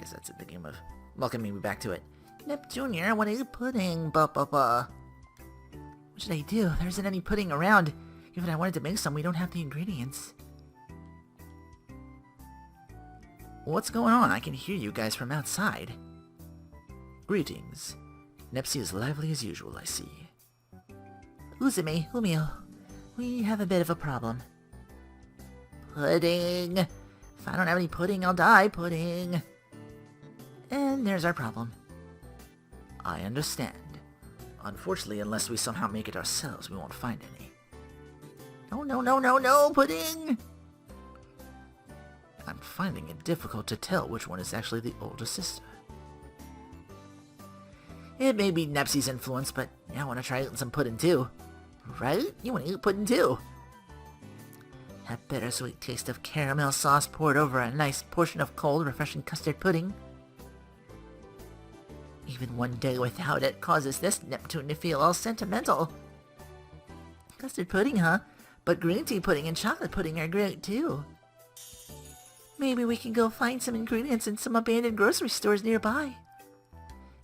guess that's the game of welcoming me back to it. Neptunia, what are you pudding? What should I do? There isn't any pudding around. Even if I wanted to make some, we don't have the ingredients. What's going on? I can hear you guys from outside. Greetings. Nepsi is lively as usual, I see. Uzume, Umio, we have a bit of a problem. Pudding. If I don't have any pudding, I'll die. Pudding. And there's our problem. I understand. Unfortunately, unless we somehow make it ourselves, we won't find any. No, pudding! I'm finding it difficult to tell which one is actually the older sister. It may be Nepsi's influence, but I want to try eating some pudding too. Right? You want to eat pudding too. That bittersweet taste of caramel sauce poured over a nice portion of cold, refreshing custard pudding. Even one day without it causes this Neptune to feel all sentimental. Custard pudding, huh? But green tea pudding and chocolate pudding are great too. Maybe we can go find some ingredients in some abandoned grocery stores nearby.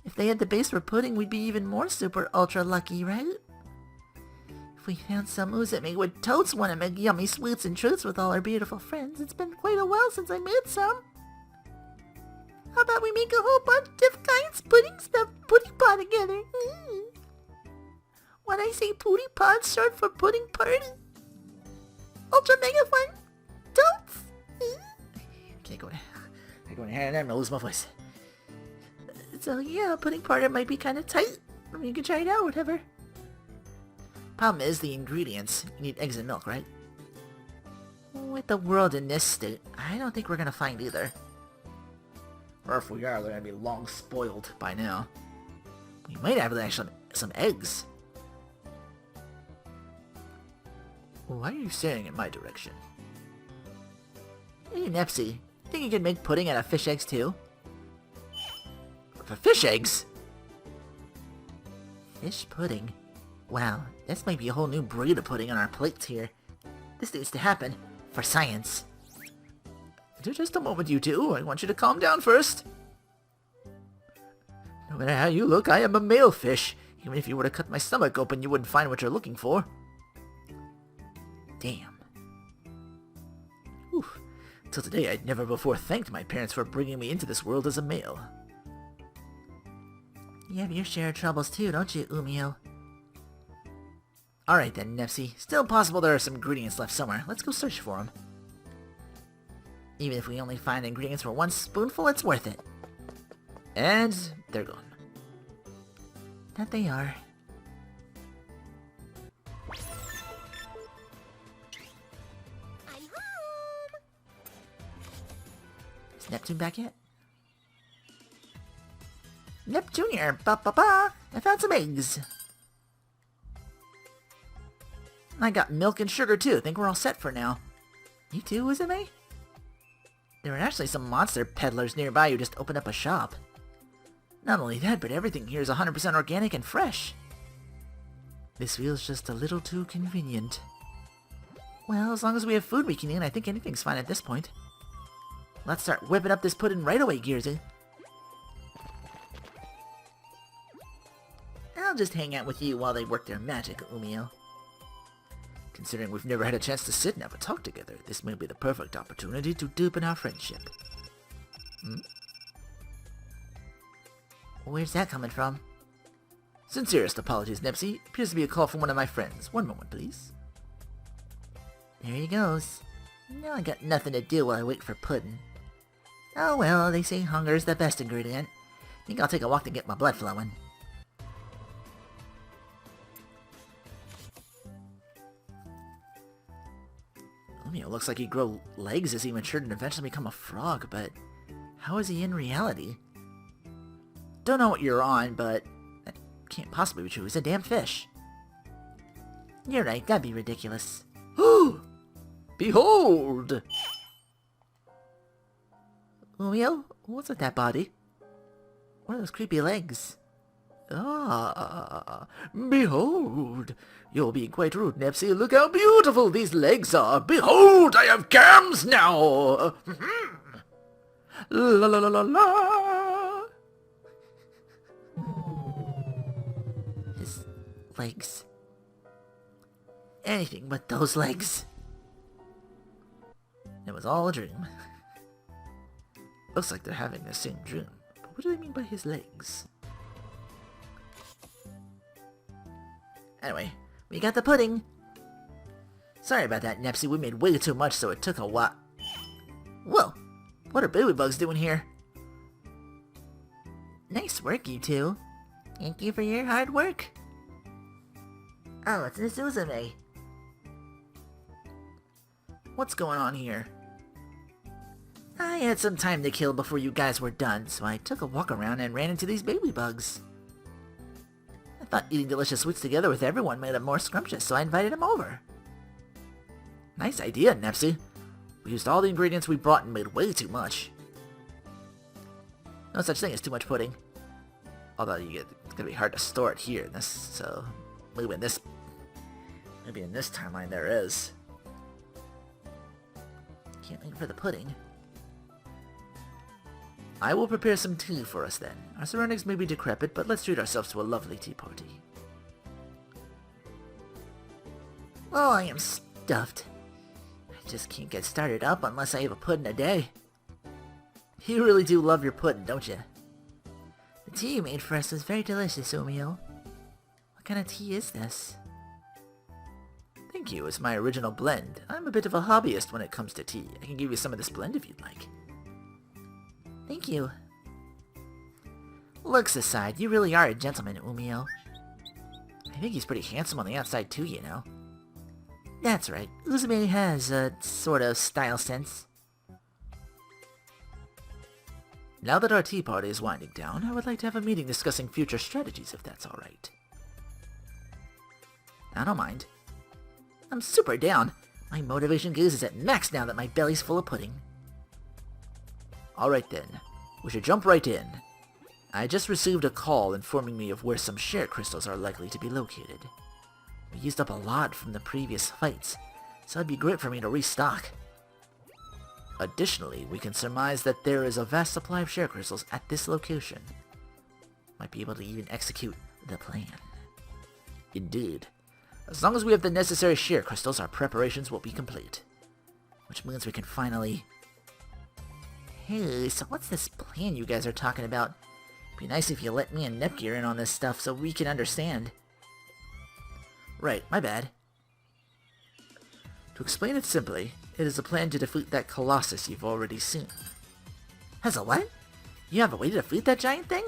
If they had the base for pudding, we'd be even more super ultra lucky, right? If we found some Uzume would totes want to make yummy sweets and treats with all our beautiful friends. It's been quite a while since I made some. How about we make a whole bunch of different kinds of pudding stuff pudding pot together? When I say pudding pot, short for pudding party. Ultra mega fun. Totes. Can't go in here and I'm gonna lose my voice. So yeah, pudding party might be kind of tight. I mean, you can try it out, whatever. Problem is the ingredients. You need eggs and milk, right? With the world in this state, I don't think we're gonna find either. Or if we are, they're gonna be long spoiled by now. We might have actually some eggs. Why are you staring in my direction? Hey, Nepsi, think you can make pudding out of fish eggs too? For fish eggs? Fish pudding? Wow, this might be a whole new breed of pudding on our plates here. This needs to happen. For science. Just a moment, you two. I want you to calm down first. No matter how you look, I am a male fish. Even if you were to cut my stomach open, you wouldn't find what you're looking for. Damn. Oof. Till today, I'd never before thanked my parents for bringing me into this world as a male. You have your share of troubles too, don't you, Umio? Alright then, Nepsi. Still possible there are some ingredients left somewhere. Let's go search for them. Even if we only find ingredients for one spoonful, it's worth it. And they're gone. That they are. I'm home! Is Neptune back yet? Neptunia, I found some eggs. I got milk and sugar too. Think we're all set for now. You too, Uzume? There are actually some monster peddlers nearby who just opened up a shop. Not only that, but everything here is 100% organic and fresh. This feels just a little too convenient. Well, as long as we have food we can eat, I think anything's fine at this point. Let's start whipping up this pudding right away, Gearsy. I'll just hang out with you while they work their magic, Umio. Considering we've never had a chance to sit and have a talk together, this may be the perfect opportunity to deepen our friendship. Where's that coming from? Sincerest apologies, Nepsi. Appears to be a call from one of my friends. One moment, please. There he goes. Now I got nothing to do while I wait for pudding. Oh well, they say hunger's the best ingredient. Think I'll take a walk to get my blood flowing. It looks like he'd grow legs as he matured and eventually become a frog, but how is he in reality? Don't know what you're on, but that can't possibly be true. He's a damn fish. You're right, that'd be ridiculous. Behold! Umio, what's with that body? What are those creepy legs? Ah, behold! You're being quite rude, Nepsi. Look how beautiful these legs are! Behold, I have cams now! La la la la la! His legs. Anything but those legs. It was all a dream. Looks like they're having the same dream. But what do they mean by his legs? Anyway, we got the pudding. Sorry about that, Nepsy. We made way too much, so it took a while. Whoa! What are baby bugs doing here? Nice work, you two. Thank you for your hard work. Oh, it's Miss Uzume. What's going on here? I had some time to kill before you guys were done, so I took a walk around and ran into these baby bugs. I thought eating delicious sweets together with everyone made them more scrumptious, so I invited them over. Nice idea, Nepsy. We used all the ingredients we brought and made way too much. No such thing as too much pudding. Although it's gonna be hard to store it here, so maybe in this timeline there is. Can't wait for the pudding. I will prepare some tea for us then. Our surroundings may be decrepit, but let's treat ourselves to a lovely tea party. Oh, I am stuffed. I just can't get started up unless I have a pudding a day. You really do love your pudding, don't you? The tea you made for us is very delicious, Omio. What kind of tea is this? Thank you, it's my original blend. I'm a bit of a hobbyist when it comes to tea. I can give you some of this blend if you'd like. Thank you. Looks aside, you really are a gentleman, Umio. I think he's pretty handsome on the outside too, you know. That's right, Uzume has a sort of style sense. Now that our tea party is winding down, I would like to have a meeting discussing future strategies if that's alright. I don't mind. I'm super down. My motivation gauge is at max now that my belly's full of pudding. Alright then, we should jump right in. I just received a call informing me of where some share crystals are likely to be located. We used up a lot from the previous fights, so it'd be great for me to restock. Additionally, we can surmise that there is a vast supply of share crystals at this location. Might be able to even execute the plan. Indeed. As long as we have the necessary share crystals, our preparations will be complete. Which means we can finally... Hey, so what's this plan you guys are talking about? Be nice if you let me and Nepgear in on this stuff so we can understand. Right, my bad. To explain it simply, it is a plan to defeat that Colossus you've already seen. Has a what? You have a way to defeat that giant thing?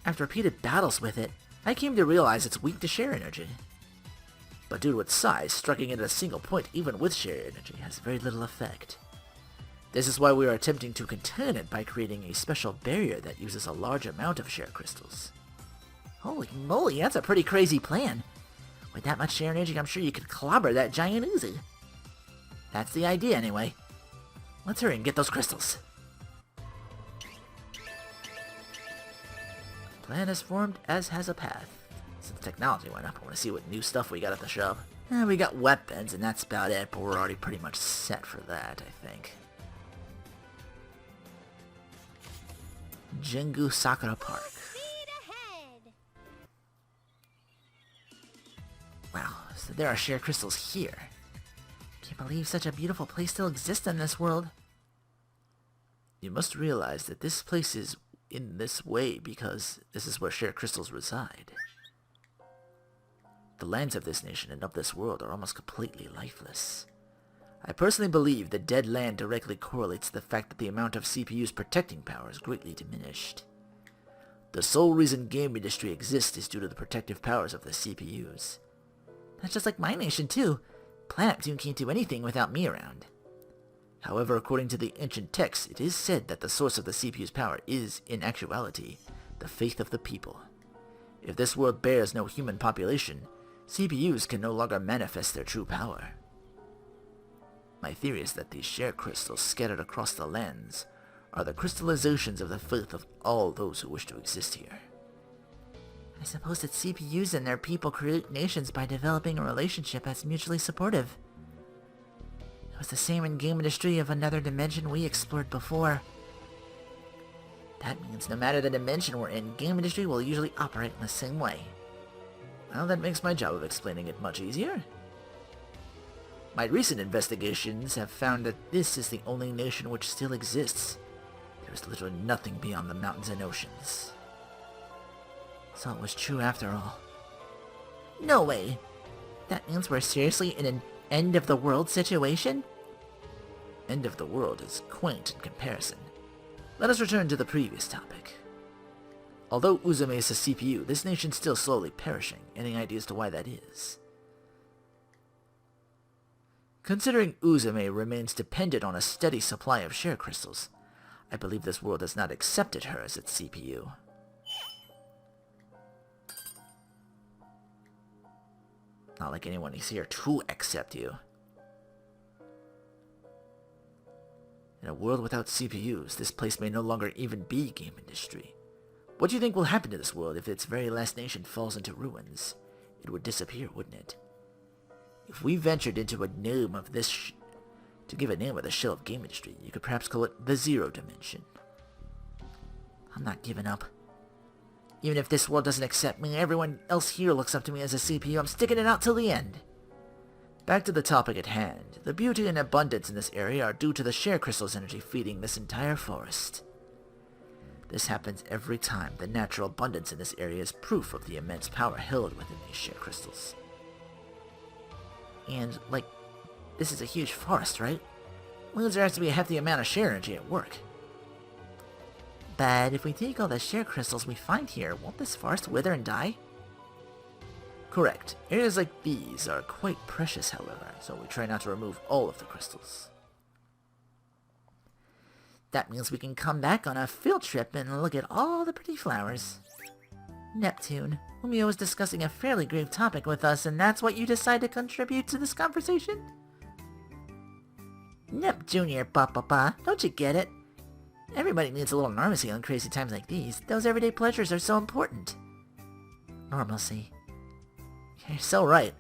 After repeated battles with it, I came to realize it's weak to share energy. But due to its size, striking it at a single point even with share energy has very little effect. This is why we are attempting to contain it by creating a special barrier that uses a large amount of share crystals. Holy moly, that's a pretty crazy plan. With that much share energy, I'm sure you could clobber that giant Uzu. That's the idea anyway. Let's hurry and get those crystals. Plan is formed, as has a path. Since technology went up, I want to see what new stuff we got at the shop. We got weapons, and that's about it, but we're already pretty much set for that, I think. Jingu Sakura Park. Wow, so there are share crystals here. Can't believe such a beautiful place still exists in this world. You must realize that this place is in this way because this is where share crystals reside. The lands of this nation and of this world are almost completely lifeless. I personally believe that dead land directly correlates to the fact that the amount of CPU's protecting power is greatly diminished. The sole reason game industry exists is due to the protective powers of the CPUs. That's just like my nation too. Planet Neptune can't do anything without me around. However, according to the ancient texts, it is said that the source of the CPU's power is, in actuality, the faith of the people. If this world bears no human population, CPUs can no longer manifest their true power. My theory is that these share crystals scattered across the lands are the crystallizations of the faith of all those who wish to exist here. I suppose that CPUs and their people create nations by developing a relationship that's mutually supportive. It was the same in game industry of another dimension we explored before. That means no matter the dimension we're in, game industry will usually operate in the same way. Well, that makes my job of explaining it much easier. My recent investigations have found that this is the only nation which still exists. There is literally nothing beyond the mountains and oceans. So it was true after all. No way! That means we're seriously in an end-of-the-world situation? End of the world is quaint in comparison. Let us return to the previous topic. Although Uzume is a CPU, this nation's still slowly perishing. Any idea as to why that is? Considering Uzume remains dependent on a steady supply of share crystals, I believe this world has not accepted her as its CPU. Not like anyone is here to accept you. In a world without CPUs, this place may no longer even be game industry. What do you think will happen to this world if its very last nation falls into ruins? It would disappear, wouldn't it? If we ventured into a name of this to give a name of the shell of game industry, you could perhaps call it the Zero Dimension. I'm not giving up. Even if this world doesn't accept me, everyone else here looks up to me as a CPU, I'm sticking it out till the end. Back to the topic at hand. The beauty and abundance in this area are due to the share crystal's energy feeding this entire forest. This happens every time. The natural abundance in this area is proof of the immense power held within these share crystals. And, like, this is a huge forest, right? Means there has to be a hefty amount of share energy at work. But if we take all the share crystals we find here, won't this forest wither and die? Correct. Areas like these are quite precious, however, so we try not to remove all of the crystals. That means we can come back on a field trip and look at all the pretty flowers. Neptune, Umio was discussing a fairly grave topic with us, and that's what you decide to contribute to this conversation? Nep Jr., Papa, don't you get it? Everybody needs a little normalcy on crazy times like these. Those everyday pleasures are so important. Normalcy. You're so right.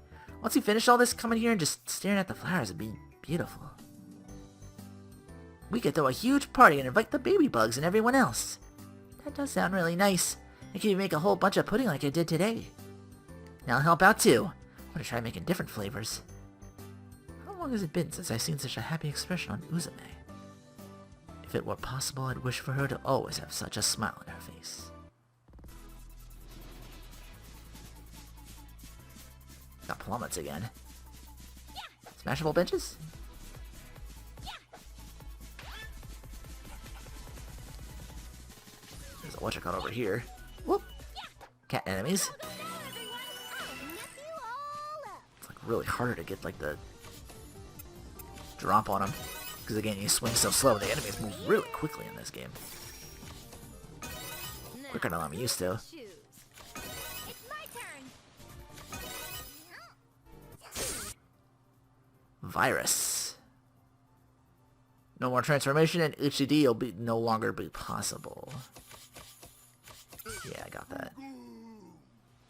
Once you finish all this, coming here and just staring at the flowers would be beautiful. We could throw a huge party and invite the baby bugs and everyone else. That does sound really nice. I could even make a whole bunch of pudding like I did today. And I'll help out too. I'm gonna try making different flavors. How long has it been since I've seen such a happy expression on Uzume? If it were possible, I'd wish for her to always have such a smile on her face. Got plummets again. Smashable benches? There's a whatchamacallit over here. Whoop! Cat enemies. It's like really harder to get like the drop on them. Because again, you swing so slow, the enemies move really quickly in this game. Quicker than I'm used to. Virus. No more transformation and HCD will no longer be possible. Yeah, I got that.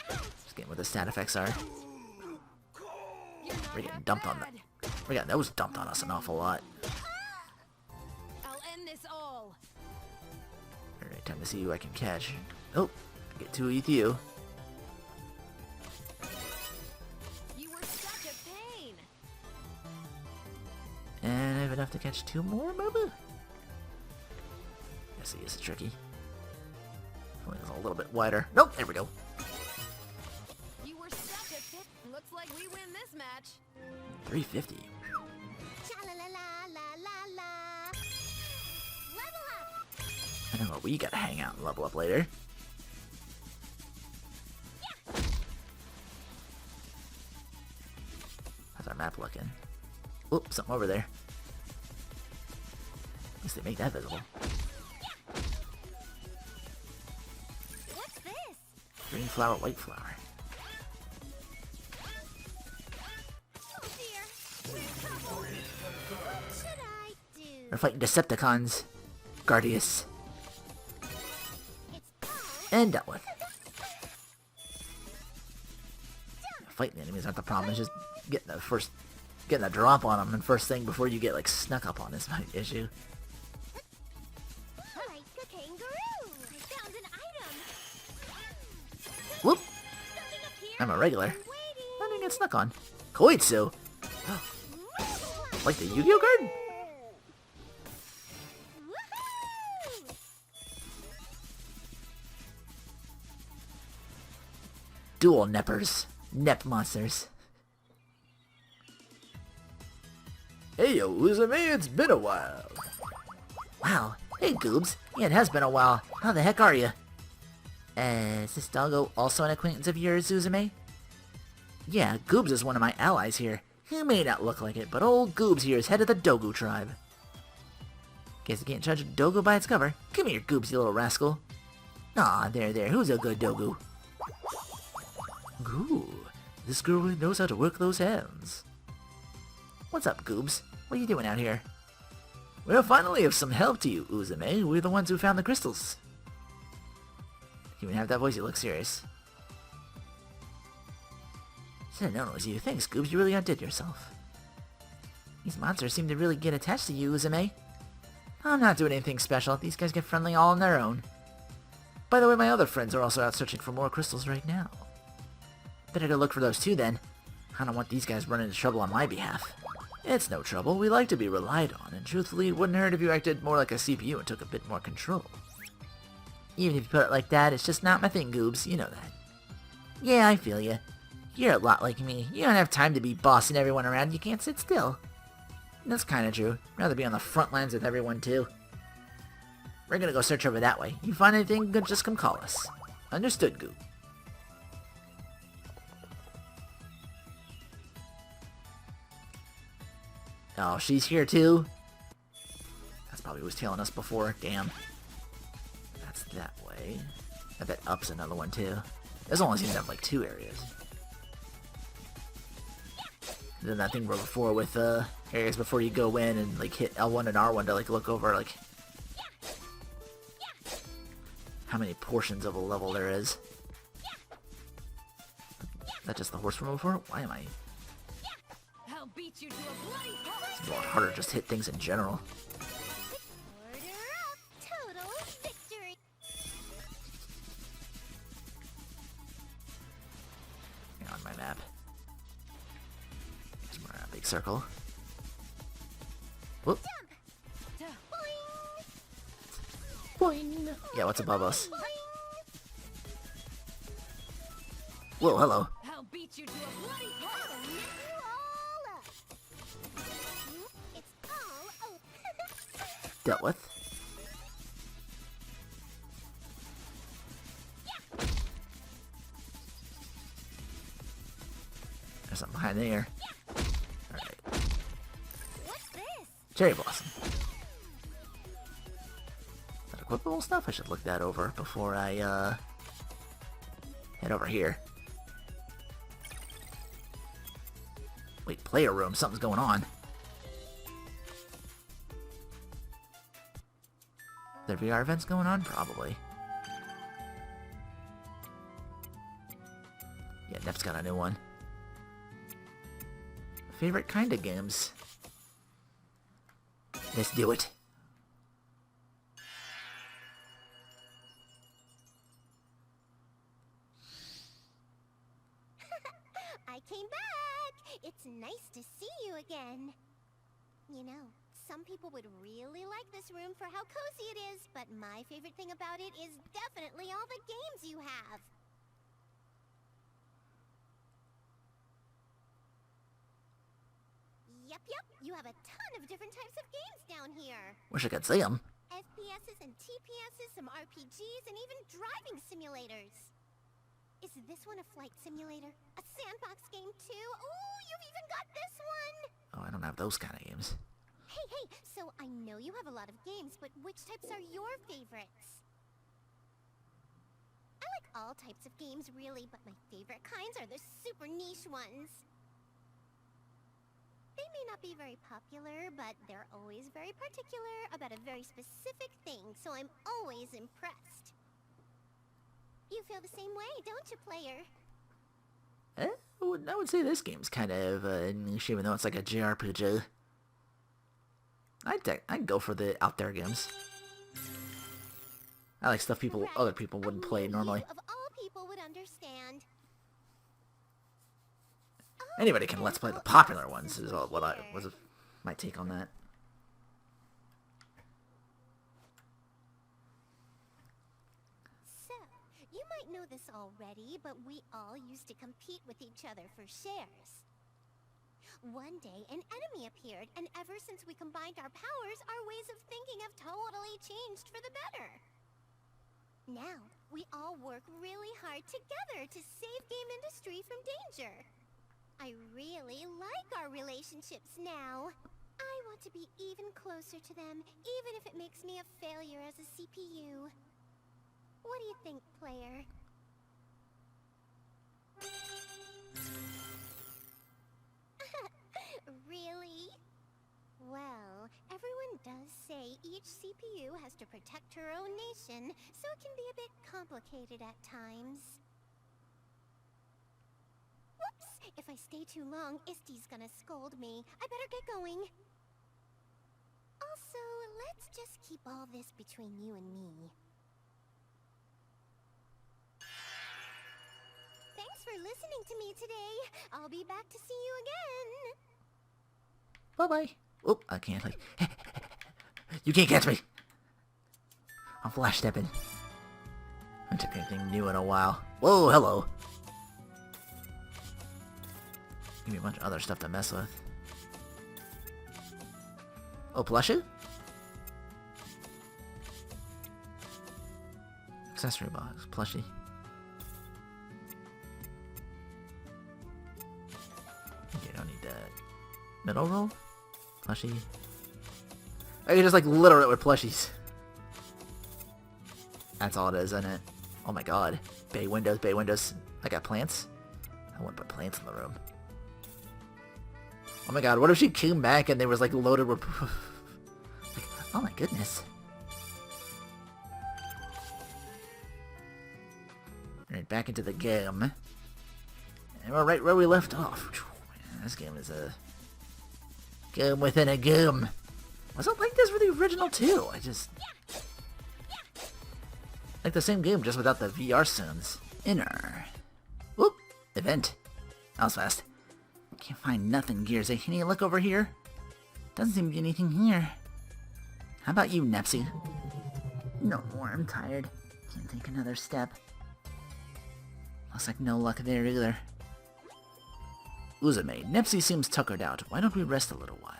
Just getting what the stat effects are. We're getting dumped on that. We got those dumped on us an awful lot. I'll end this all. Alright, time to see who I can catch. Oh, get two with you. You were such a pain. And I have enough to catch two more, maybe? Yes, he is tricky. Only a little bit wider. Nope, there we go. You were such a pain. Looks like we win this match. 350. I know, we gotta hang out and level up later. How's our map looking? Oop, something over there. At least they make that visible. What's this? Green flower, white flower. Oh dear. What should I do? We're fighting Decepticons. Guardius. And dealt with. Fighting enemies aren't the problem, it's just getting the drop on them and first thing before you get like snuck up on is my issue. Like a kangaroo. I'm a regular. I didn't get snuck on. Koitsu! Like the Yu-Gi-Oh card? Dual Neppers. Nep monsters. Hey yo, Uzume, it's been a while. Wow. Hey, Goobs. Yeah, it has been a while. How the heck are you? Is this doggo also an acquaintance of yours, Uzume? Yeah, Goobs is one of my allies here. He may not look like it, but old Goobs here is head of the Dogu tribe. Guess you can't judge a Dogu by its cover. Come here, Goobs, you little rascal. Aw, there, who's a good Dogu? Ooh, this girl really knows how to work those hands. What's up, Goobs? What are you doing out here? We're finally of some help to you, Uzume. We're the ones who found the crystals. You even have that voice, you look serious. Should've known it was you. Thanks, Goobs, you really outdid yourself. These monsters seem to really get attached to you, Uzume. I'm not doing anything special. These guys get friendly all on their own. By the way, my other friends are also out searching for more crystals right now. Better go look for those too, then. I don't want these guys running into trouble on my behalf. It's no trouble. We like to be relied on, and truthfully, it wouldn't hurt if you acted more like a CPU and took a bit more control. Even if you put it like that, it's just not my thing, Goobs. You know that. Yeah, I feel ya. You're a lot like me. You don't have time to be bossing everyone around. You can't sit still. That's kinda true. I'd rather be on the front lines with everyone, too. We're gonna go search over that way. You find anything good, just come call us. Understood, Goob. Oh, she's here too? That's probably who was tailing us before. Damn. That's that way. I bet up's another one too. This only seems to have like 2 areas. And then that thing were before with areas before you go in and like hit L1 and R1 to like look over like how many portions of a level there is. Is that just the horse from before? Why am I... I'll beat you to a bloody pulp. It's a lot harder to just hit things in general. Order up, total victory. On my map. There's a big circle. Whoop. Boing. Yeah, what's above us? Whoa, hello. I'll beat you to a bloody pulp and mix you all up. It's all over. Dealt with. There's something behind there. Alright. What's this? Cherry Blossom. Is that equipable stuff? I should look that over before I, head over here. Wait, player room. Something's going on. Are there VR events going on? Probably. Yeah, Nep's got a new one. Favorite kind of games? Let's do it. I came back! It's nice to see you again. You know, some people would really like this room for how cozy it is, but my favorite thing about it is definitely all the games you have. Yep, you have a ton of different types of games down here. Wish I could see them. FPSs and TPSs, some RPGs, and even driving simulators. Is this one a flight simulator? A sandbox game too? Ooh, you've even got this one! Oh, I don't have those kind of games. Hey, so I know you have a lot of games, but which types are your favorites? I like all types of games, really, but my favorite kinds are the super niche ones. They may not be very popular, but they're always very particular about a very specific thing, so I'm always impressed. You feel the same way, don't you, player? I would say this game's kind of niche, even though it's like a JRPG. I'd go for the out there games. I like stuff other people wouldn't play normally. You of all people would understand. Anybody can let's play the popular ones is all what I was my take on that. So, you might know this already, but we all used to compete with each other for shares. One day, an enemy appeared, and ever since we combined our powers, our ways of thinking have totally changed for the better. Now, we all work really hard together to save game industry from danger. I really like our relationships now. I want to be even closer to them, even if it makes me a failure as a CPU. What do you think, player? Really? Well, everyone does say each CPU has to protect her own nation, so it can be a bit complicated at times. Whoops! If I stay too long, Isty's gonna scold me. I better get going. Also, let's just keep all this between you and me. Thanks for listening to me today. I'll be back to see you again. Bye-bye. Oh, I can't, like... You can't catch me! I'm flash stepping. I haven't took anything new in a while. Whoa, hello! Give me a bunch of other stuff to mess with. Oh, plushie? Accessory box, plushie. Okay, don't need that. Middle roll? Plushie. I can just like litter it with plushies. That's all it is, isn't it? Oh my god. Bay windows, bay windows. I got plants? I wouldn't put plants in the room. Oh my god, what if she came back and they was like loaded with... like, oh my goodness. Alright, back into the game. And we're right where we left off. Man, this game is a... game within a game. Was it like this for the original too? I just... like the same game, just without the VR sounds. Inner. Whoop! Event. That was fast. Can't find nothing, Gearsy. Can you look over here? Doesn't seem to be anything here. How about you, Nepsy? No more, I'm tired. Can't take another step. Looks like no luck there either. Uzume, Nepsy seems tuckered out. Why don't we rest a little while?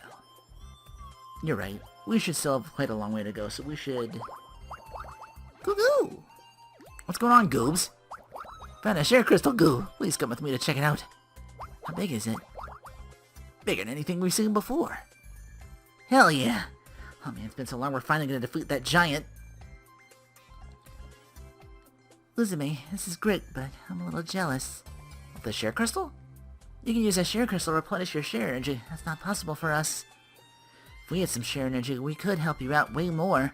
You're right. We should still have quite a long way to go, so we should... Goo-goo! What's going on, Goobs? Found a share crystal, Goo. Please come with me to check it out. How big is it? Bigger than anything we've seen before. Hell yeah! Oh man, it's been so long we're finally gonna defeat that giant. Uzume, this is great, but I'm a little jealous. The share crystal? You can use a share crystal to replenish your share energy. That's not possible for us. If we had some share energy, we could help you out way more.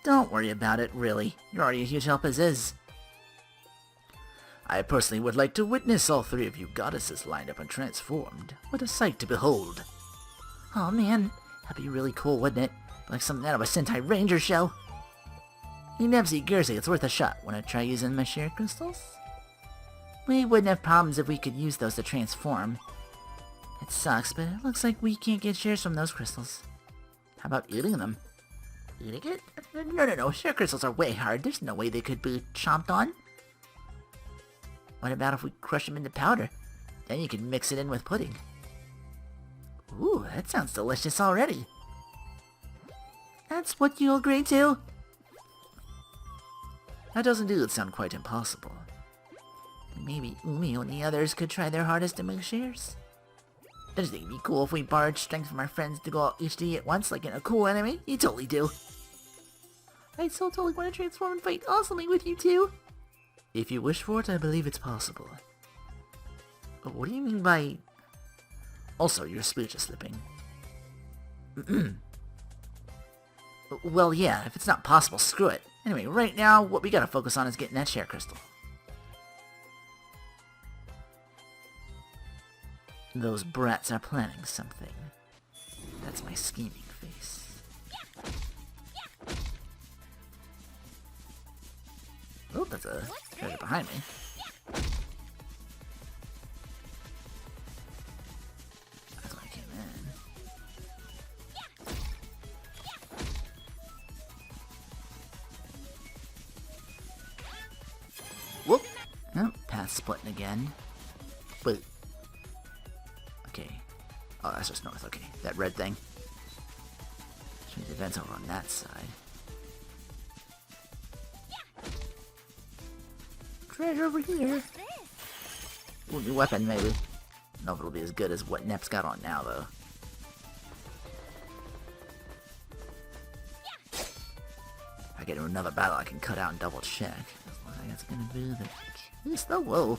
Don't worry about it, really. You're already a huge help as is. I personally would like to witness all three of you goddesses lined up and transformed. What a sight to behold. Oh man, that'd be really cool, wouldn't it? Like something out of a Sentai Ranger show. You Nebsy, Gearsy, it's worth a shot. Wanna try using my share crystals? We wouldn't have problems if we could use those to transform. It sucks, but it looks like we can't get shares from those crystals. How about eating them? Eating it? No. Share crystals are way hard. There's no way they could be chomped on. What about if we crush them into powder? Then you can mix it in with pudding. Ooh, that sounds delicious already. That's what you'll agree to? That doesn't do it sound quite impossible. Maybe Umi and the others could try their hardest to make shares. Does it be cool if we borrowed strength from our friends to go all HD at once, like in a cool anime? You totally do. I so totally want to transform and fight awesomely with you too. If you wish for it, I believe it's possible. What do you mean by... Also, your speech is slipping. Well, yeah, if it's not possible, screw it. Anyway, right now, what we gotta focus on is getting that share crystal. Those brats are planning something. That's my scheming face. Oh, that's a treasure behind me. splitting again. But... Okay. Oh, that's just north. Okay, that red thing. Which means the vent's over on that side. Treasure over here. Ooh, new weapon, maybe. I don't know if it'll be as good as what Nep's got on now, though. If I get into another battle, I can cut out and double check. That's like it's gonna be the case, though. Whoa.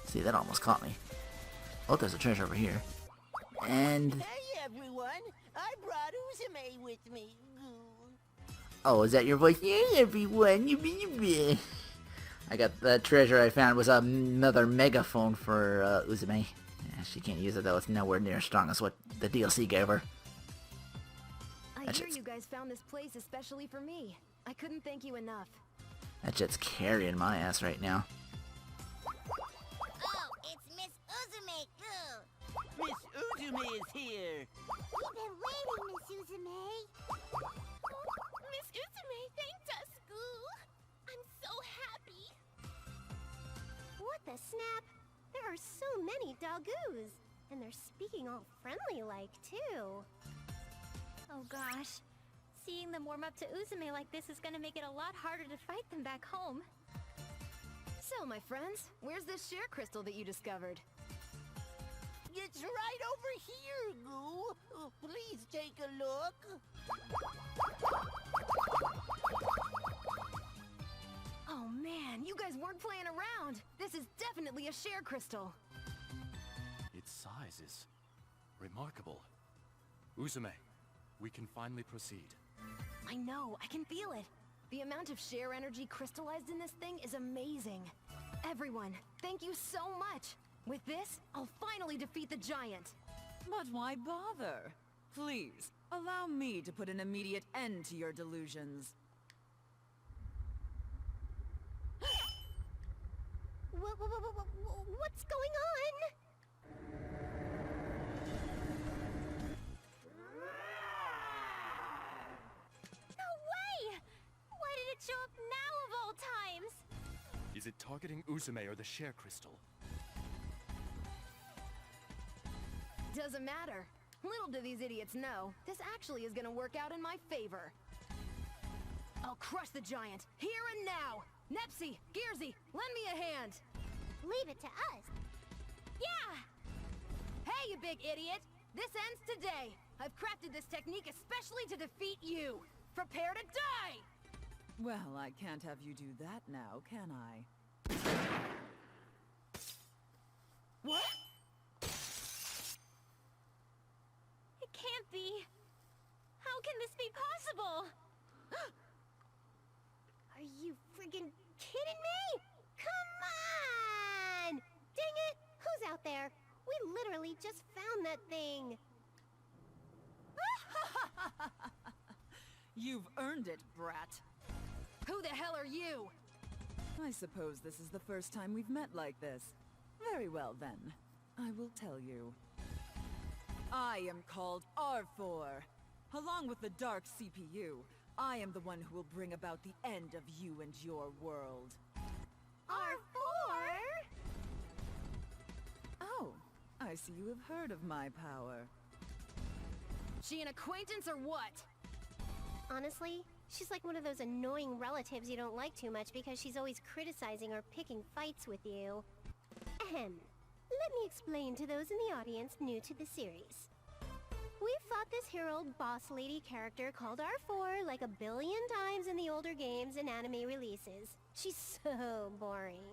See, that almost caught me. Oh, there's a treasure over here. And... Hey everyone, I brought Uzume with me. oh, is that your voice? Yeah, everyone. I got the treasure I found was another megaphone for Uzume. Yeah, she can't use it though. It's nowhere near as strong as what the DLC gave her. I hear you guys found this place especially for me. I couldn't thank you enough. That shit's carrying my ass right now. Oh, it's Miss Uzume, too. Miss Uzume is here. We've been waiting, Miss Uzume. Miss Uzume thanked us, Goo. I'm so happy. What the snap? There are so many doggoos. And they're speaking all friendly-like, too. Oh gosh. Seeing them warm up to Uzume like this is gonna make it a lot harder to fight them back home. So, my friends, where's this share crystal that you discovered? It's right over here, Goo. Oh, please take a look. Oh man, you guys weren't playing around. This is definitely a share crystal. Its size is remarkable. Uzume, we can finally proceed. I know, I can feel it. The amount of share energy crystallized in this thing is amazing. Everyone, thank you so much. With this, I'll finally defeat the giant. But why bother? Please, allow me to put an immediate end to your delusions. What's going on? No way! Why did it show up now of all times? Is it targeting Uzume or the share crystal? Doesn't matter. Little do these idiots know, this actually is gonna work out in my favor. I'll crush the giant, here and now! Nepsy, Gearsy, lend me a hand! Leave it to us. Yeah! Hey, you big idiot! This ends today! I've crafted this technique especially to defeat you! Prepare to die! Well, I can't have you do that now, can I? What? It can't be. How can this be possible? Are you friggin' kidding me? Come on! Dang it! Who's out there? We literally just found that thing. You've earned it, brat. Who the hell are you? I suppose this is the first time we've met like this. Very well then. I will tell you. I am called R4. Along with the Dark CPU, I am the one who will bring about the end of you and your world. R4? Oh, I see you have heard of my power. She an acquaintance or what? Honestly, she's like one of those annoying relatives you don't like too much because she's always criticizing or picking fights with you. Ahem. Let me explain to those in the audience new to the series. We've fought this here old boss lady character called R4 like 1 billion times in the older games and anime releases. She's so boring.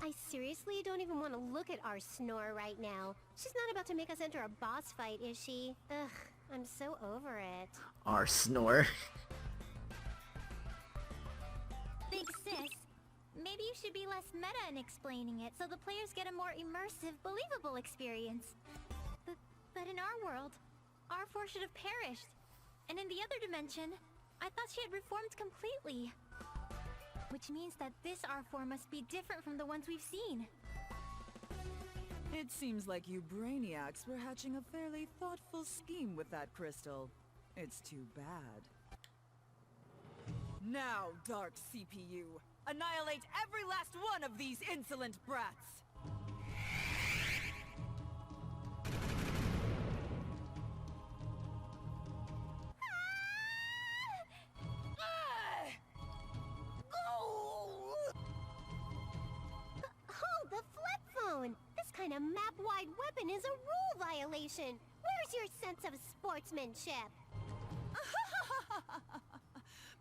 I seriously don't even want to look at our Snore right now. She's not about to make us enter a boss fight, is she? Ugh, I'm so over it. Our snore. Big sis, maybe you should be less meta in explaining it so the players get a more immersive, believable experience. But in our world, R4 should have perished. And in the other dimension, I thought she had reformed completely. Which means that this R4 must be different from the ones we've seen. It seems like you brainiacs were hatching a fairly thoughtful scheme with that crystal. It's too bad. Now, Dark CPU, Annihilate every last one of these insolent brats! Hold the flip phone! This kind of map-wide weapon is a rule violation! Where's your sense of sportsmanship?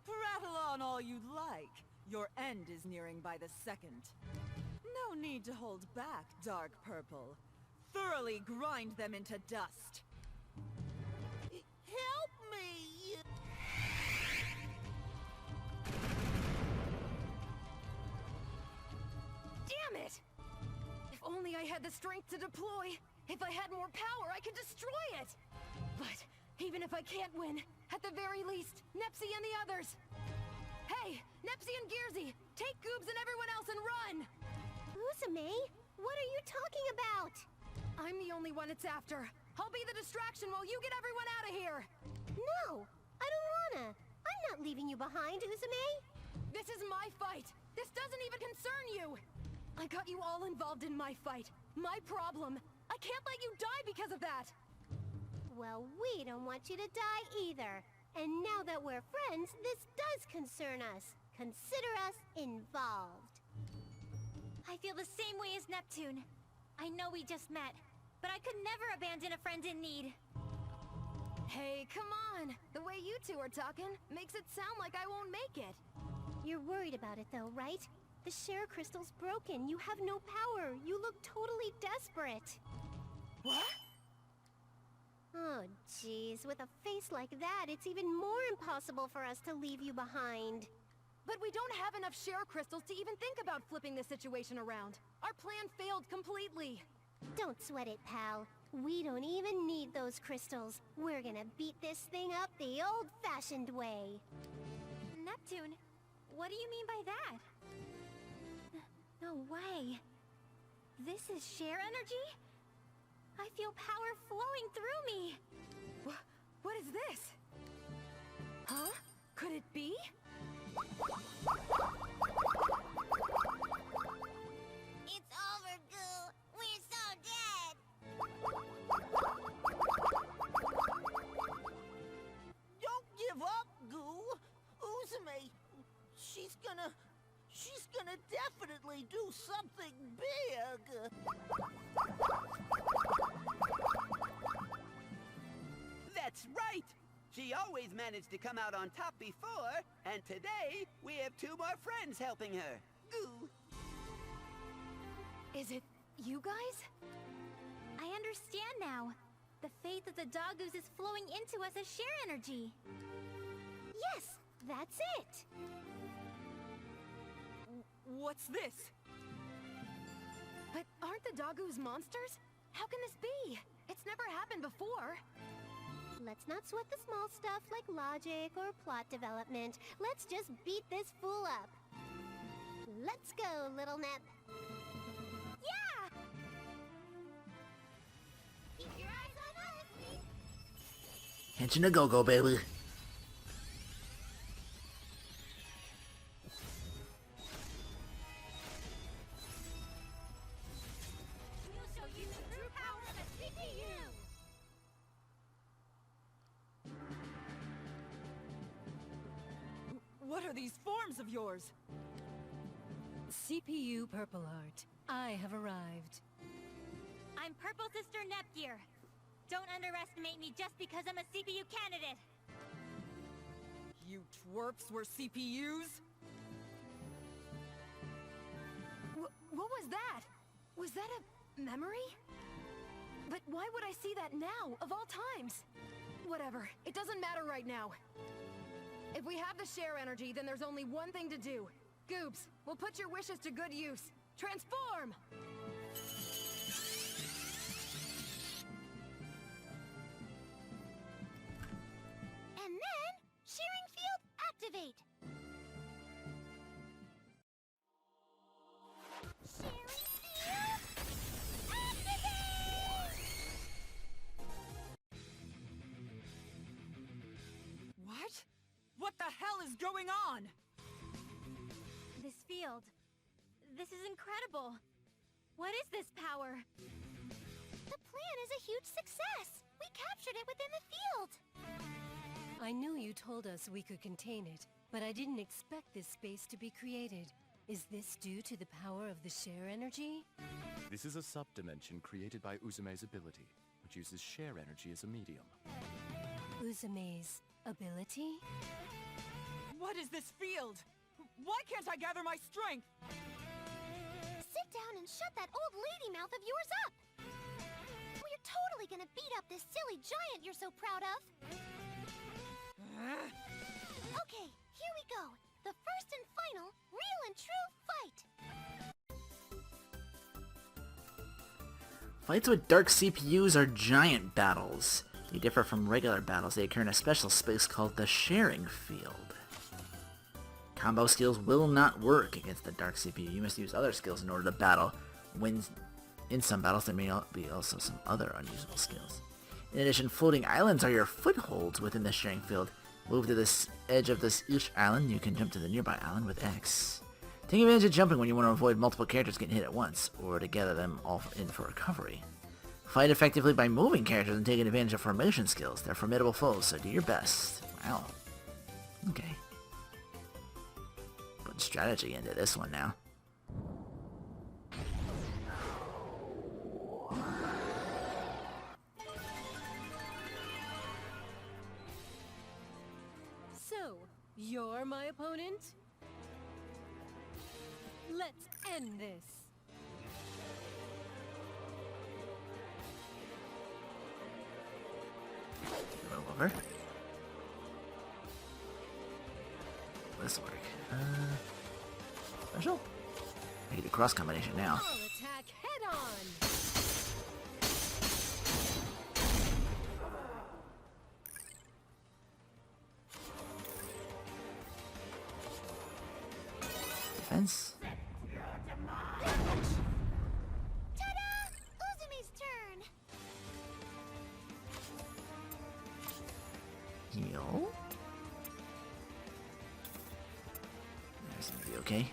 Prattle on all you'd like. Your end is nearing by the second. No need to hold back, Dark Purple. Thoroughly grind them into dust. Help me! Damn it! If only I had the strength to deploy. If I had more power, I could destroy it! But even if I can't win, at the very least, Nepsi and the others! Hey, Nepsi and Gearsy, take Goobs and everyone else and run! Uzume, what are you talking about? I'm the only one it's after. I'll be the distraction while you get everyone out of here! No, I don't wanna. I'm not leaving you behind, Uzume. This is my fight! This doesn't even concern you! I got you all involved in my fight. My problem. I can't let you die because of that! Well, we don't want you to die either. And now that we're friends, this does concern us. Consider us involved. I feel the same way as Neptune. I know we just met, but I could never abandon a friend in need. Hey, come on! The way you two are talking makes it sound like I won't make it. You're worried about it though, right? The share crystal's broken. You have no power. You look totally desperate. What? Oh, jeez. With a face like that, it's even more impossible for us to leave you behind. But we don't have enough share crystals to even think about flipping this situation around. Our plan failed completely. Don't sweat it, pal. We don't even need those crystals. We're gonna beat this thing up the old-fashioned way. Neptune, what do you mean by that? No way. This is share energy? I feel power flowing through me. What is this? Huh? Could it be? It's over, Goo. We're so dead. Don't give up, Goo. Uzume, she's gonna definitely do something big. That's right! She always managed to come out on top before, and today we have 2 more friends helping her. Ooh. Is it you guys? I understand now. The faith of the Dogoos is flowing into us as share energy. Yes, that's it. What's this? But aren't the Dogoos monsters? How can this be? It's never happened before. Let's not sweat the small stuff like logic or plot development. Let's just beat this fool up. Let's go, Little Nep. Yeah! Keep your eyes on us. Henshin a go-go, baby. We'll show you the true power of a CPU! What are these forms of yours? CPU Purple Heart, I have arrived. I'm Purple Sister Nepgear. Don't underestimate me just because I'm a CPU candidate. You twerps were CPUs? What was that? Was that a memory? But why would I see that now, of all times? Whatever, it doesn't matter right now. If we have the share energy, then there's only one thing to do. Goobs, we'll put your wishes to good use. Transform! And then, shearing field activate. Sharing field activate! What? What the hell is going on? This field. This is incredible. What is this power? The plan is a huge success! We captured it within the field! I knew you told us we could contain it, but I didn't expect this space to be created. Is this due to the power of the share energy? This is a sub-dimension created by Uzume's ability, which uses share energy as a medium. Uzume's ability? What is this field? Why can't I gather my strength? Sit down and shut that old lady mouth of yours up! We're totally gonna beat up this silly giant you're so proud of! Okay, here we go! The first and final, real and true fight! Fights with dark CPUs are giant battles. They differ from regular battles. They occur in a special space called the sharing field. Combo skills will not work against the dark CPU. You must use other skills in order to battle. When in some battles there may be also some other unusable skills. In addition, floating islands are your footholds within the sharing field. Move to this edge of each island. You can jump to the nearby island with X. Take advantage of jumping when you want to avoid multiple characters getting hit at once, or to gather them all in for recovery. Fight effectively by moving characters and taking advantage of formation skills. They're formidable foes, so do your best. Wow. Okay. Put strategy into this one now. So, you're my opponent? Let's end this. Roll over. This work. Special? I can do cross combination now. I'll attack head on! Defense. Ta-da! Uzume's turn! Heal. That seems to be okay.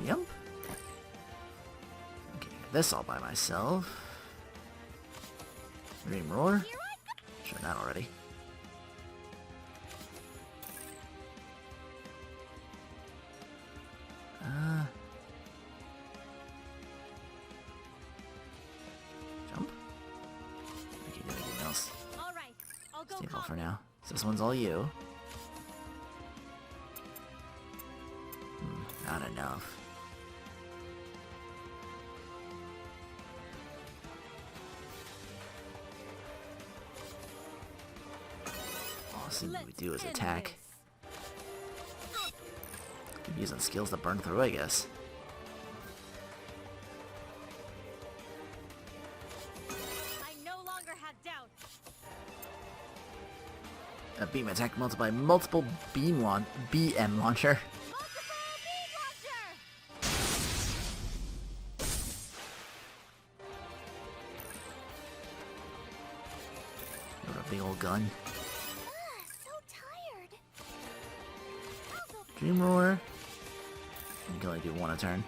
Yep. Okay, this all by myself. Dream Roar. Sure, that already. Jump. I can't do anything else. All right, I'll go Stable for calmly. now. So this one's all you. Not enough. All I see what we do is Let's attack. end Keep using skills to burn through, I guess. I no longer have doubt. A beam attack multiplied by multiple BM launcher. Multiple beam launcher! What a big old gun. So tired! I'll go Dream Roar. You can only do one a turn.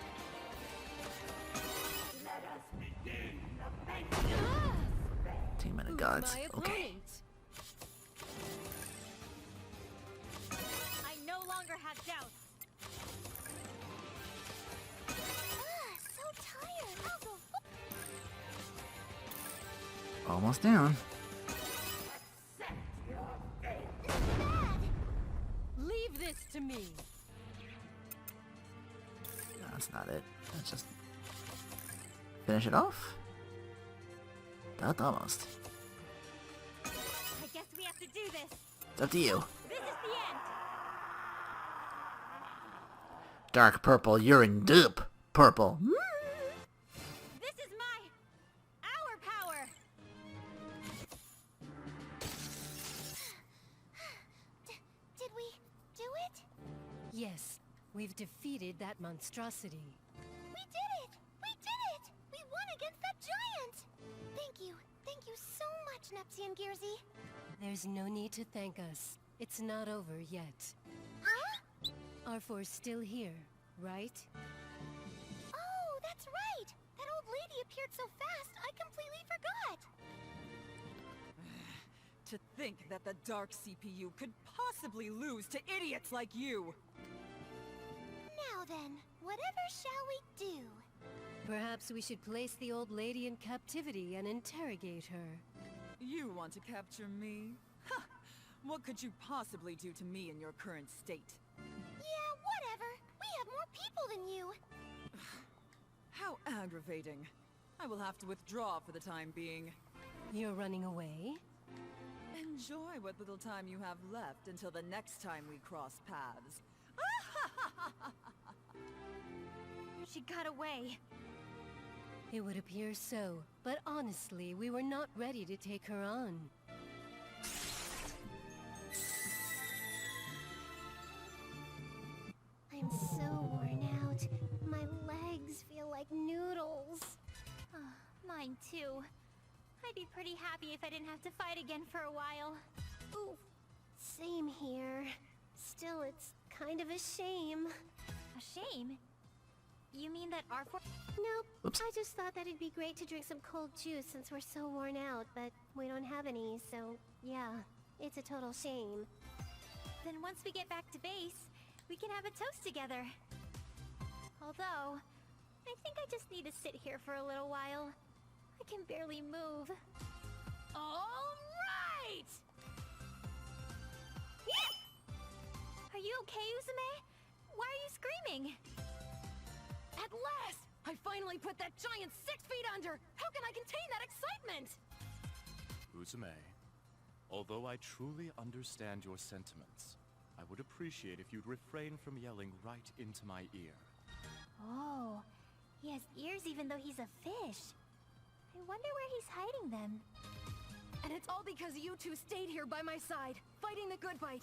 Team of gods. my Okay. opponent. I no longer have doubt. so tired! I'll go Almost down. Leave this to me. No, that's not it. Let's just finish it off. That's almost. I guess we have to do this. It's up to you. This is the end. Dark purple, you're in dupe. Purple. This is our power. Did we do it? Yes, we've defeated that monstrosity. We did it! We did it! We won against that giant! Thank you. Thank you so much, Neptune Gearsy. There's no need to thank us. It's not over yet. Huh? R4's still here, right? Oh, that's right! That old lady appeared so fast, I completely forgot! To think that the Dark CPU could possibly lose to idiots like you! Now then, whatever shall we do? Perhaps we should place the old lady in captivity and interrogate her. You want to capture me? Ha! What could you possibly do to me in your current state? Yeah, whatever. We have more people than you. How aggravating. I will have to withdraw for the time being. You're running away? Enjoy what little time you have left until the next time we cross paths. She got away. It would appear so, but honestly, we were not ready to take her on. I'm so worn out. My legs feel like noodles. Mine too. I'd be pretty happy if I didn't have to fight again for a while. Ooh, same here. Still, it's kind of a shame. A shame? You mean that R4... Nope. Oops. I just thought that it'd be great to drink some cold juice since we're so worn out, but we don't have any, so yeah, it's a total shame. Then once we get back to base, we can have a toast together. Although, I think I just need to sit here for a little while. I can barely move. All right! Are you okay, Uzume? Why are you screaming? At last! I finally put that giant 6 feet under! How can I contain that excitement? Uzume, although I truly understand your sentiments, I would appreciate if you'd refrain from yelling right into my ear. Oh, he has ears even though he's a fish. I wonder where he's hiding them. And it's all because you two stayed here by my side, fighting the good fight.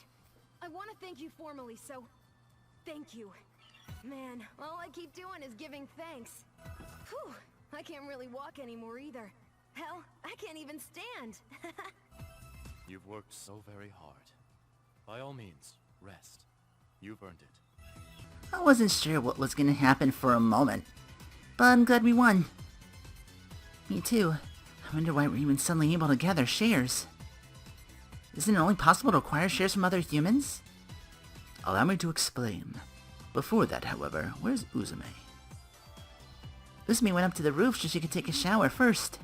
I want to thank you formally, so... thank you. Man, all I keep doing is giving thanks. Whew, I can't really walk anymore either. Hell, I can't even stand. You've worked so very hard. By all means, rest. You've earned it. I wasn't sure what was gonna happen for a moment, but I'm glad we won. Me too. I wonder why we're even suddenly able to gather shares. Isn't it only possible to acquire shares from other humans? Allow me to explain. Before that, however, where's Uzume? Uzume went up to the roof so she could take a shower first.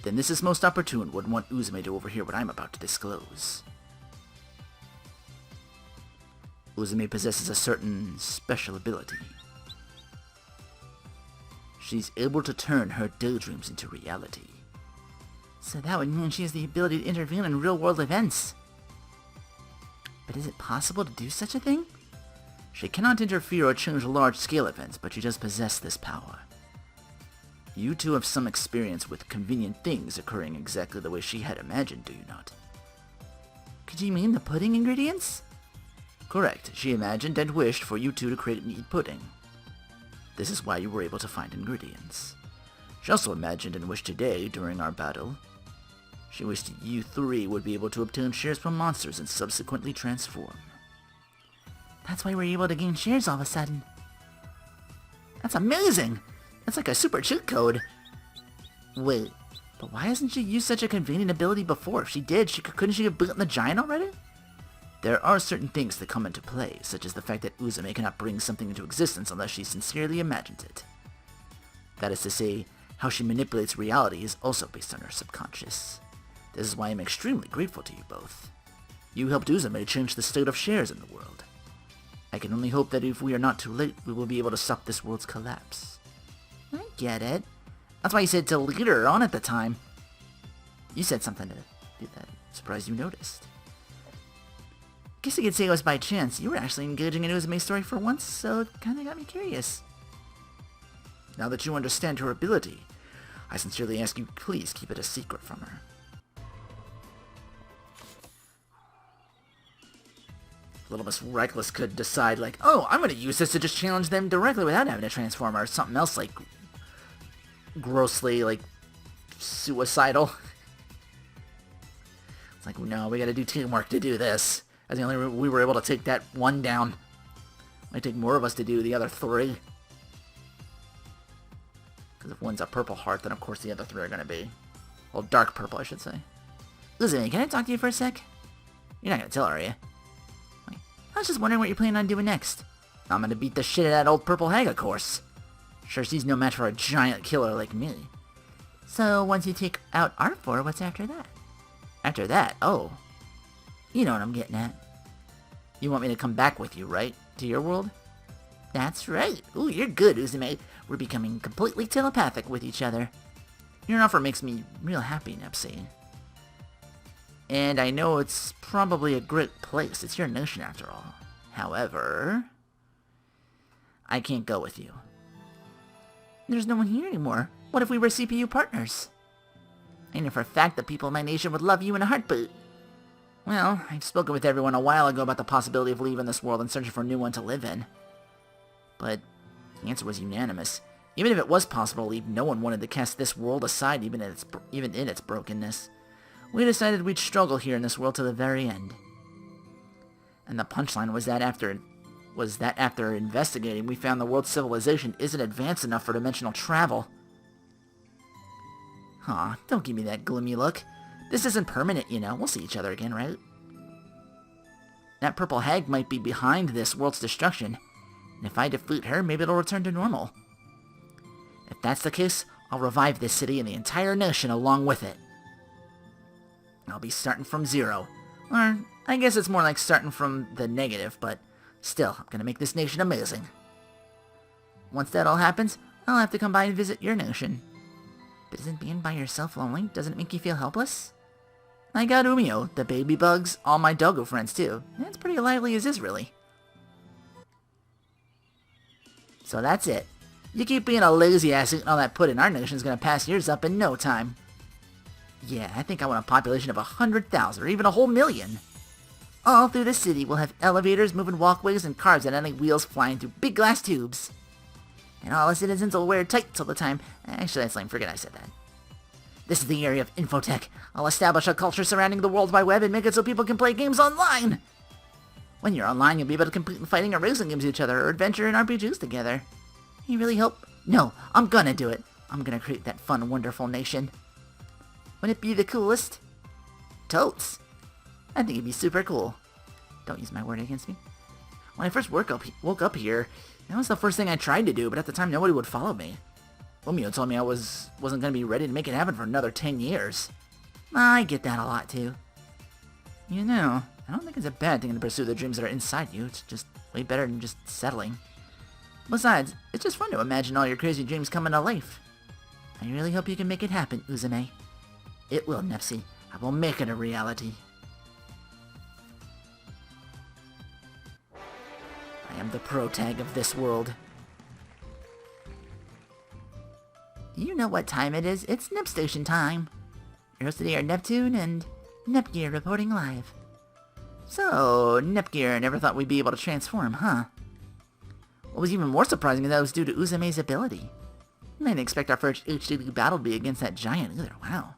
Then this is most opportune. Wouldn't want Uzume to overhear what I'm about to disclose. Uzume possesses a certain special ability. She's able to turn her daydreams into reality. So that would mean she has the ability to intervene in real-world events. But is it possible to do such a thing? She cannot interfere or change large-scale events, but she does possess this power. You two have some experience with convenient things occurring exactly the way she had imagined, do you not? Could you mean the pudding ingredients? Correct. She imagined and wished for you two to create mead pudding. This is why you were able to find ingredients. She also imagined and wished today, during our battle, she wished you three would be able to obtain shares from monsters and subsequently transform. That's why we're able to gain shares all of a sudden. That's amazing! That's like a super cheat code. Wait, but why hasn't she used such a convenient ability before? If she did, couldn't she have beaten the giant already? There are certain things that come into play, such as the fact that Uzume cannot bring something into existence unless she sincerely imagines it. That is to say, how she manipulates reality is also based on her subconscious. This is why I'm extremely grateful to you both. You helped Uzume change the state of shares in the world. I can only hope that if we are not too late, we will be able to stop this world's collapse. I get it. That's why you said to lead her on at the time. You said something to do that. Surprised you noticed. Guess you could say it was by chance. You were actually engaging in Uzume's story for once, so it kinda got me curious. Now that you understand her ability, I sincerely ask you please keep it a secret from her. Little Miss Reckless could decide, like, oh, I'm gonna use this to just challenge them directly without having to transform, or something else, like, grossly, like, suicidal. It's like, no, we gotta do teamwork to do this. As the only we were able to take that one down. Might take more of us to do the other 3. Because if one's a purple heart, then of course the other 3 are going to be. Well, dark purple, I should say. Listen, can I talk to you for a sec? You're not going to tell her, are you? I was just wondering what you're planning on doing next. I'm going to beat the shit out of that old purple hag, of course. Sure, she's no match for a giant killer like me. So, once you take out R4, what's after that? After that? Oh. You know what I'm getting at. You want me to come back with you, right? To your world? That's right. Ooh, you're good, Uzume. We're becoming completely telepathic with each other. Your offer makes me real happy, Nepsi. And I know it's probably a great place. It's your notion, after all. However, I can't go with you. There's no one here anymore. What if we were CPU partners? I know for a fact that people in my nation would love you in a heartbeat. Well, I've spoken with everyone a while ago about the possibility of leaving this world and searching for a new one to live in. But the answer was unanimous. Even if it was possible to leave, no one wanted to cast this world aside, even in its brokenness. We decided we'd struggle here in this world to the very end. And the punchline was that after investigating, we found the world's civilization isn't advanced enough for dimensional travel. Aw, don't give me that gloomy look. This isn't permanent, you know. We'll see each other again, right? That purple hag might be behind this world's destruction. And if I defeat her, maybe it'll return to normal. If that's the case, I'll revive this city and the entire nation along with it. I'll be starting from 0. Or, I guess it's more like starting from the negative, but still, I'm gonna make this nation amazing. Once that all happens, I'll have to come by and visit your nation. But isn't being by yourself lonely? Doesn't it make you feel helpless? I got Umio, the baby bugs, all my doggo friends too. It's pretty lively as is, really. So that's it. You keep being a lazy ass eating all that pudding, our nation's gonna pass yours up in no time. Yeah, I think I want a population of 100,000 or even a whole million. All through the city, we'll have elevators, moving walkways, and cars that any wheels flying through big glass tubes. And all the citizens will wear tights all the time. Actually, that's lame. Forget I said that. This is the area of infotech. I'll establish a culture surrounding the World Wide Web and make it so people can play games online. When you're online, you'll be able to compete in fighting or racing games with each other or adventure in RPGs together. You really hope? No, I'm gonna do it. I'm gonna create that fun, wonderful nation. Wouldn't it be the coolest? Totes. I think it'd be super cool. Don't use my word against me. When I first woke up here, that was the first thing I tried to do, but at the time nobody would follow me. Umio told me I wasn't going to be ready to make it happen for another 10 years. I get that a lot too. You know, I don't think it's a bad thing to pursue the dreams that are inside you. It's just way better than just settling. Besides, it's just fun to imagine all your crazy dreams coming to life. I really hope you can make it happen, Uzume. It will, Nepsi. I will make it a reality. I am the protag of this world. You know what time it is. It's Nep Station time. Your hosts today are Neptune and Nepgear reporting live. So, Nepgear never thought we'd be able to transform, huh? What was even more surprising is that it was due to Uzume's ability. I didn't expect our first HDD battle to be against that giant either. Wow.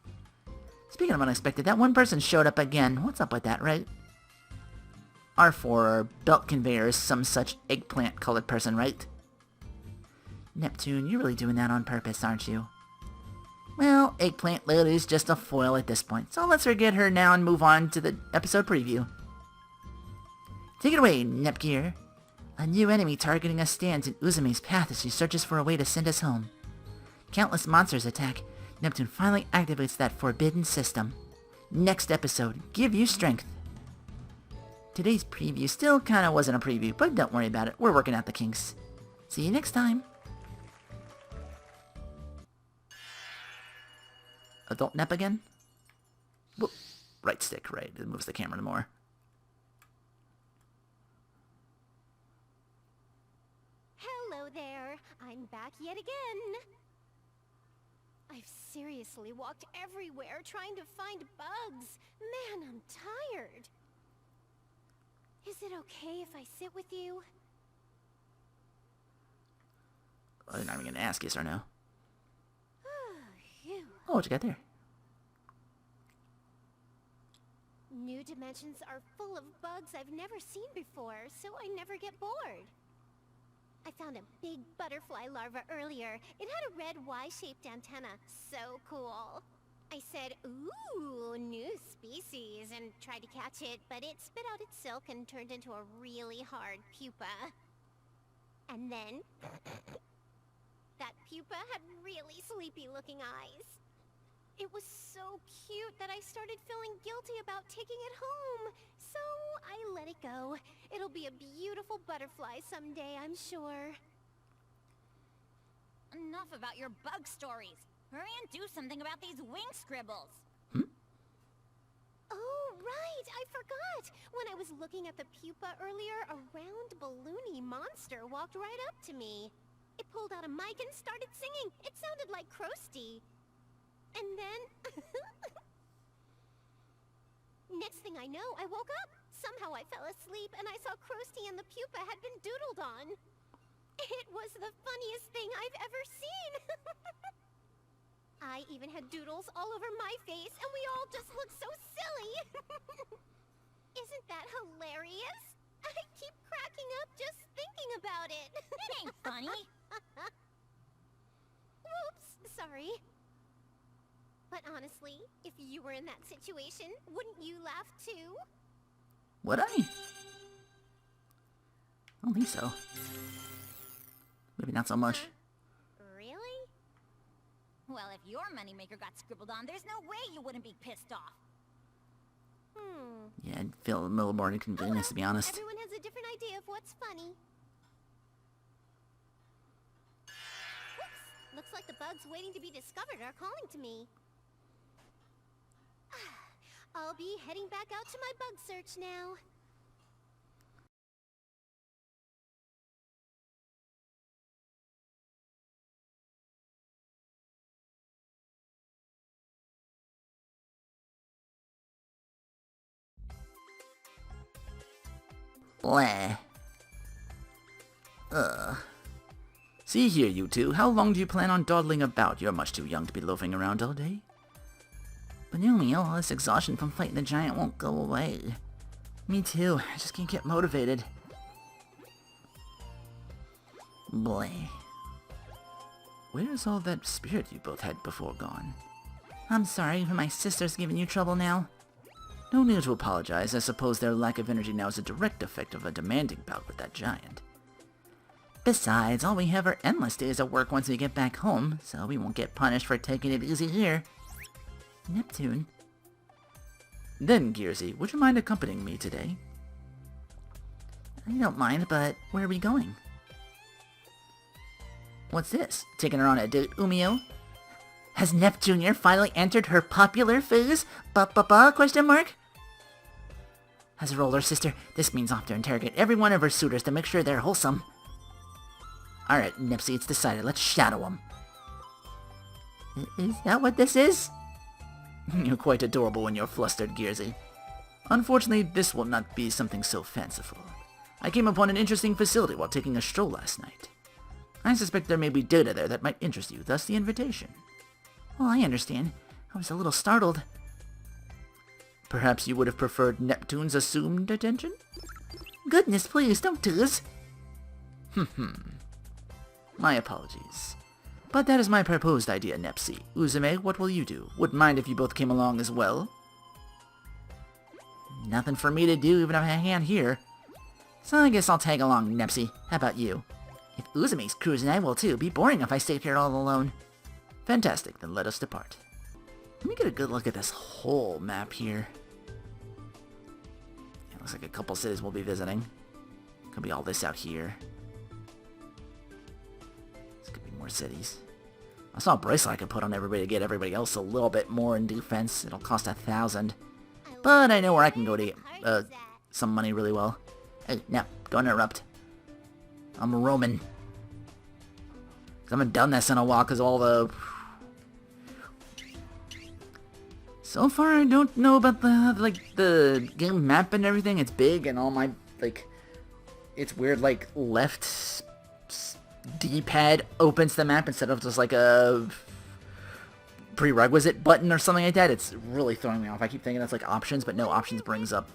Speaking of unexpected, that one person showed up again. What's up with that, right? R4, or belt conveyor, is some such eggplant-colored person, right? Neptune, you're really doing that on purpose, aren't you? Well, Eggplant Lady's just a foil at this point, so let's forget her now and move on to the episode preview. Take it away, Nepgear. A new enemy targeting us stands in Uzume's path as she searches for a way to send us home. Countless monsters attack. Neptune finally activates that forbidden system. Next episode, give you strength. Today's preview still kinda wasn't a preview, but don't worry about it. We're working out the kinks. See you next time. Adult Nep again? Whoop. Right stick, right. It moves the camera more. Hello there. I'm back yet again. I've seriously walked everywhere trying to find bugs. Man, I'm tired. Is it okay if I sit with you? I'm not even gonna ask yes or no. Phew. Oh, what you got there? New dimensions are full of bugs I've never seen before, so I never get bored. I found a big butterfly larva earlier. It had a red Y-shaped antenna. So cool. I said, ooh, new species, and tried to catch it, but it spit out its silk and turned into a really hard pupa. And then, that pupa had really sleepy-looking eyes. It was so cute that I started feeling guilty about taking it home. So I let it go. It'll be a beautiful butterfly someday, I'm sure. Enough about your bug stories. Hurry and do something about these wing scribbles. Oh, right! I forgot! When I was looking at the pupa earlier, a round balloony monster walked right up to me. It pulled out a mic and started singing. It sounded like Krusty. And then... Next thing I know, I woke up. Somehow I fell asleep and I saw Krusty and the pupa had been doodled on. It was the funniest thing I've ever seen. I even had doodles all over my face and we all just looked so silly. Isn't that hilarious? I keep cracking up just thinking about it. It ain't funny. Whoops, sorry. But honestly, if you were in that situation, wouldn't you laugh too? Would I? I don't think so. Maybe not so much. Really? Well, if your moneymaker got scribbled on, there's no way you wouldn't be pissed off. Yeah, I'd feel a little more inconvenience, to be honest. Everyone has a different idea of what's funny. Whoops! Looks like the bugs waiting to be discovered are calling to me. I'll be heading back out to my bug search now. Blah. See here, you two. How long do you plan on dawdling about? You're much too young to be loafing around all day. But Yumi, all this exhaustion from fighting the giant won't go away. Me too. I just can't get motivated. Blah. Where's all that spirit you both had before gone? I'm sorry, but my sister's giving you trouble now. No need to apologize. I suppose their lack of energy now is a direct effect of a demanding bout with that giant. Besides, all we have are endless days of work once we get back home, so we won't get punished for taking it easy here. Neptune. Then, Gearsy, would you mind accompanying me today? I don't mind, but where are we going? What's this? Taking her on a date, Umio? Has Neptunia finally entered her popular phase? Ba-ba-ba? Question mark? As a roller sister, this means off to interrogate every one of her suitors to make sure they're wholesome. Alright, Nipsey, it's decided. Let's shadow them. Is that what this is? You're quite adorable when you're flustered, Gearsy. Unfortunately, this will not be something so fanciful. I came upon an interesting facility while taking a stroll last night. I suspect there may be data there that might interest you, thus the invitation. Well, I understand. I was a little startled. Perhaps you would have preferred Neptune's assumed attention? Goodness, please, don't tease. My apologies. But that is my proposed idea, Nepsi. Uzume, what will you do? Wouldn't mind if you both came along as well. Nothing for me to do, even if I can't here. So I guess I'll tag along, Nepsi. How about you? If Uzume's cruising, I will too. Be boring if I stayed here all alone. Fantastic, then let us depart. Let me get a good look at this whole map here. It looks like a couple cities we'll be visiting. Could be all this out here. This could be more cities. I saw a bracelet I could put on everybody to get everybody else a little bit more in defense. It'll cost 1,000. But I know where I can go to get some money really well. Hey, now, don't interrupt. I'm a Roman. 'Cause I haven't done this in a while because all the... So far, I don't know about the game map and everything. It's big and all my, it's weird, left D-pad opens the map instead of just a prerequisite button or something like that. It's really throwing me off. I keep thinking that's like options, but no, options brings up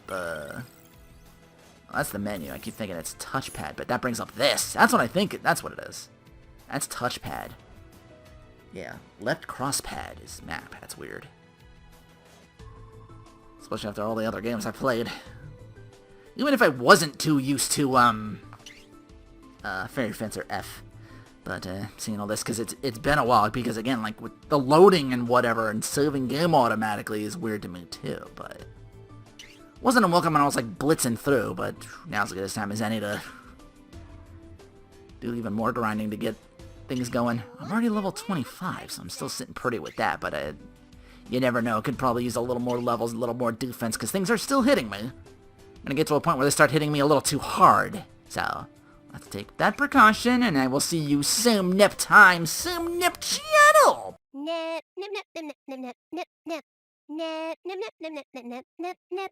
that's the menu. I keep thinking it's touchpad, but that brings up this. That's what I think. That's what it is. That's touchpad. Yeah, left crosspad is map. That's weird. Especially after all the other games I played. Even if I wasn't too used to, Fairy Fencer F. But, seeing all this, because it's been a while, because again, like, with the loading and whatever, and saving game automatically is weird to me, too, but... Wasn't a welcome when I was, like, blitzing through, but now's as good a time as any to do even more grinding to get things going. I'm already level 25, so I'm still sitting pretty with that, but, you never know. Could probably use a little more levels, a little more defense, because things are still hitting me. I'm gonna get to a point where they start hitting me a little too hard, so... Let's take that precaution, and I will see you soon, Nep time, soon, Nep channel! Nep, nep, nep, nep, nep, nep, nep, nep, nep, nep, nep, nep, nep, nep, nep, nep.